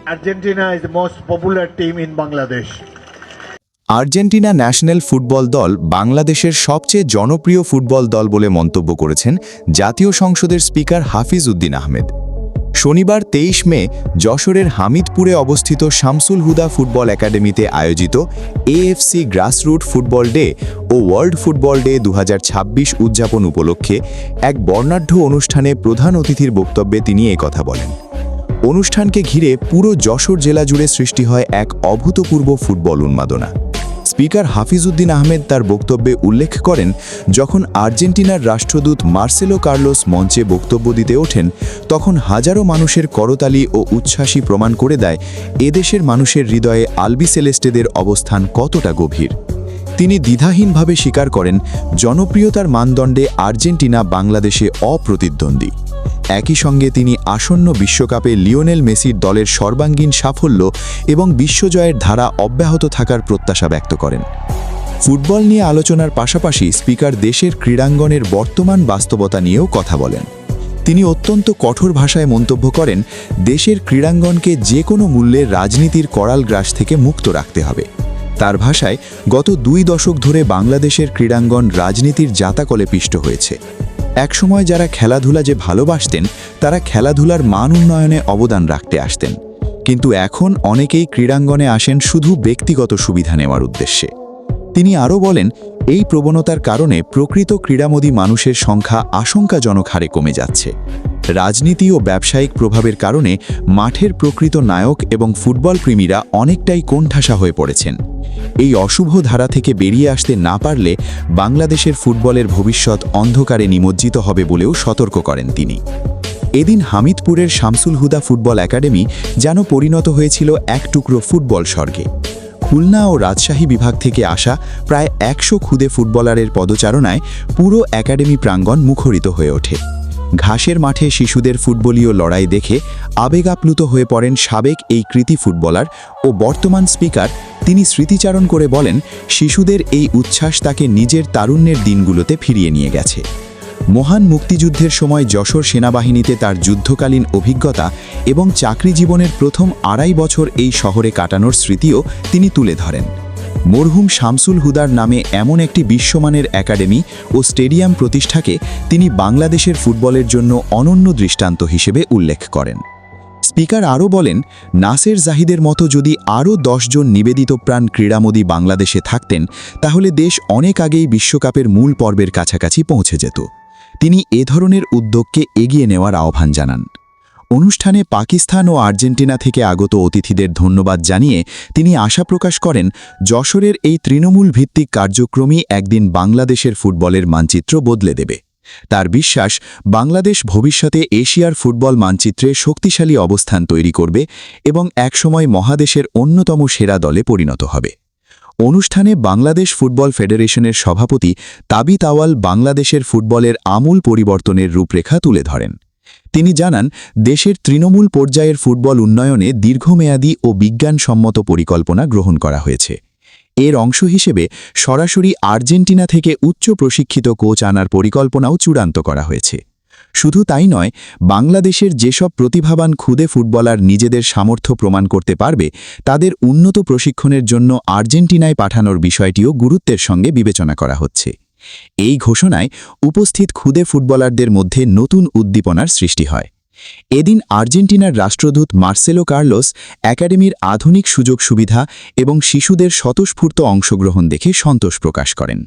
Argentina is the most popular team in Bangladesh. Argentina national football দল বাংলাদেশের সবচেয়ে জনপ্রিয় ফুটবল দল বলে মন্তব্য করেছেন জাতীয় সংসদের স্পিকার হাফিজ উদ্দিন আহমেদ। শনিবার ২৩ মে যশোরের হামিদপুরে অবস্থিত শামসুল হুদা ফুটবল একাডেমিতে আয়োজিত এএফসি গ্রাসরুট ফুটবল ডে ও ওয়ার্ল্ড ফুটবল ডে ২০২৬ উদযাপন উপলক্ষে এক বর্ণাঢ্য অনুষ্ঠানে প্রধান অতিথির বক্তব্যে তিনি একথা বলেন। অনুষ্ঠানকে ঘিরে পুরো যশোর জেলা জুড়ে সৃষ্টি হয় এক অভূতপূর্ব ফুটবল উন্মাদনা। স্পিকার হাফিজ উদ্দিন আহমেদ তার বক্তব্যে উল্লেখ করেন, যখন আর্জেন্টিনার রাষ্ট্রদূত মার্সেলো কার্লোস মঞ্চে বক্তব্য দিতে ওঠেন, তখন হাজারো মানুষের করতালি ও উচ্ছ্বাসই প্রমাণ করে দেয় এদেশের মানুষের হৃদয়ে আলবিসেলেস্টেদের অবস্থান কতটা গভীর। তিনি দ্বিধাহীনভাবে স্বীকার করেন, জনপ্রিয়তার মানদণ্ডে আর্জেন্টিনা বাংলাদেশে অপ্রতিদ্বন্দ্বী। একই সঙ্গে তিনি আসন্ন বিশ্বকাপে লিওনেল মেসির দলের সর্বাঙ্গীন সাফল্য এবং বিশ্বজয়ের ধারা অব্যাহত থাকার প্রত্যাশা ব্যক্ত করেন। ফুটবল নিয়ে আলোচনার পাশাপাশি স্পিকার দেশের ক্রীড়াঙ্গনের বর্তমান বাস্তবতা নিয়েও কথা বলেন। তিনি অত্যন্ত কঠোর ভাষায় মন্তব্য করেন, দেশের ক্রীড়াঙ্গনকে যে কোনো মূল্যে রাজনীতির করাল গ্রাস থেকে মুক্ত রাখতে হবে। তার ভাষায়, গত ২ দশক ধরে বাংলাদেশের ক্রীড়াঙ্গন রাজনীতির জাতাকলে পিষ্ট হয়েছে। একসময় যারা খেলাধুলা যে ভালোবাসতেন, তারা খেলাধুলার মান উন্নয়নে অবদান রাখতে আসতেন, কিন্তু এখন অনেকেই ক্রীড়াঙ্গনে আসেন শুধু ব্যক্তিগত সুবিধা নেওয়ার উদ্দেশ্যে। তিনি আরও বলেন, এই প্রবণতার কারণে প্রকৃত ক্রীড়ামোদী মানুষের সংখ্যা আশঙ্কাজনক হারে কমে যাচ্ছে। রাজনীতি ও ব্যবসায়িক প্রভাবের কারণে মাঠের প্রকৃত নায়ক এবং ফুটবল প্রেমীরা অনেকটাই কোণঠাসা হয়ে পড়েছেন। এই অশুভ ধারা থেকে বেরিয়ে আসতে না পারলে বাংলাদেশের ফুটবলের ভবিষ্যৎ অন্ধকারে নিমজ্জিত হবে বলেও সতর্ক করেন তিনি। এদিন হামিদপুরের শামসুল হুদা ফুটবল একাডেমি যেন পরিণত হয়েছিল এক টুকরো ফুটবল স্বর্গে। খুলনা ও রাজশাহী বিভাগ থেকে আসা প্রায় ১০০ খুদে ফুটবলারের পদচারণায় পুরো একাডেমি প্রাঙ্গণ মুখরিত হয়ে ওঠে। ঘাসের মাঠে শিশুদের ফুটবলীয় লড়াই দেখে আবেগ আপ্লুত হয়ে পড়েন সাবেক এই কৃতি ফুটবলার ও বর্তমান স্পিকার। তিনি স্মৃতিচারণ করে বলেন, শিশুদের এই উচ্ছ্বাস তাকে নিজের তারুণ্যের দিনগুলোতে ফিরিয়ে নিয়ে গেছে। মহান মুক্তিযুদ্ধের সময় যশোর সেনাবাহিনীতে তার যুদ্ধকালীন অভিজ্ঞতা এবং চাকরি জীবনের প্রথম ২.৫ বছর এই শহরে কাটানোর স্মৃতিও তিনি তুলে ধরেন। মরহুম শামসুল হুদার নামে এমন একটি বিশ্বমানের একাডেমি ও স্টেডিয়াম প্রতিষ্ঠাকে তিনি বাংলাদেশের ফুটবলের জন্য অনন্য দৃষ্টান্ত হিসেবে উল্লেখ করেন। স্পিকার আরও বলেন, নাসের জাহিদের মতো যদি আরও ১০ জন নিবেদিতপ্রাণ ক্রীড়ামোদী বাংলাদেশে থাকতেন, তাহলে দেশ অনেক আগেই বিশ্বকাপের মূল পর্বের কাছাকাছি পৌঁছে যেত। তিনি এ ধরনের উদ্যোগকে এগিয়ে নেওয়ার আহ্বান জানান। অনুষ্ঠানে পাকিস্তান ও আর্জেন্টিনা থেকে আগত অতিথিদের ধন্যবাদ জানিয়ে তিনি আশা প্রকাশ করেন, যশোরের এই তৃণমূল ভিত্তিক কার্যক্রমই একদিন বাংলাদেশের ফুটবলের মানচিত্র বদলে দেবে। তার বিশ্বাস, বাংলাদেশ ভবিষ্যতে এশিয়ার ফুটবল মানচিত্রে শক্তিশালী অবস্থান তৈরি করবে এবং একসময় মহাদেশের অন্যতম সেরা দলে পরিণত হবে। অনুষ্ঠানে বাংলাদেশ ফুটবল ফেডারেশনের সভাপতি তাবিত আওয়াল বাংলাদেশের ফুটবলের আমূল পরিবর্তনের রূপরেখা তুলে ধরেন। তিনি জানান, দেশের তৃণমূল পর্যায়ের ফুটবল উন্নয়নে দীর্ঘমেয়াদী ও বিজ্ঞানসম্মত পরিকল্পনা গ্রহণ করা হয়েছে। এর অংশ হিসেবে সরাসরি আর্জেন্টিনা থেকে উচ্চ প্রশিক্ষিত কোচ আনার পরিকল্পনাও চূড়ান্ত করা হয়েছে। শুধু তাই নয়, বাংলাদেশের যেসব প্রতিভাবান খুদে ফুটবলার নিজেদের সামর্থ্য প্রমাণ করতে পারবে, তাদের উন্নত প্রশিক্ষণের জন্য আর্জেন্টিনায় পাঠানোর বিষয়টিও গুরুত্বের সঙ্গে বিবেচনা করা হচ্ছে। এই ঘোষণায় উপস্থিত খুদে ফুটবলারদের মধ্যে নতুন উদ্দীপনার সৃষ্টি হয়। এদিন আর্জেন্টিনার রাষ্ট্রদূত মার্সেলো কার্লোস একাডেমির আধুনিক সুযোগ সুবিধা এবং শিশুদের স্বতঃস্ফূর্ত অংশগ্রহণ দেখে সন্তোষ প্রকাশ করেন।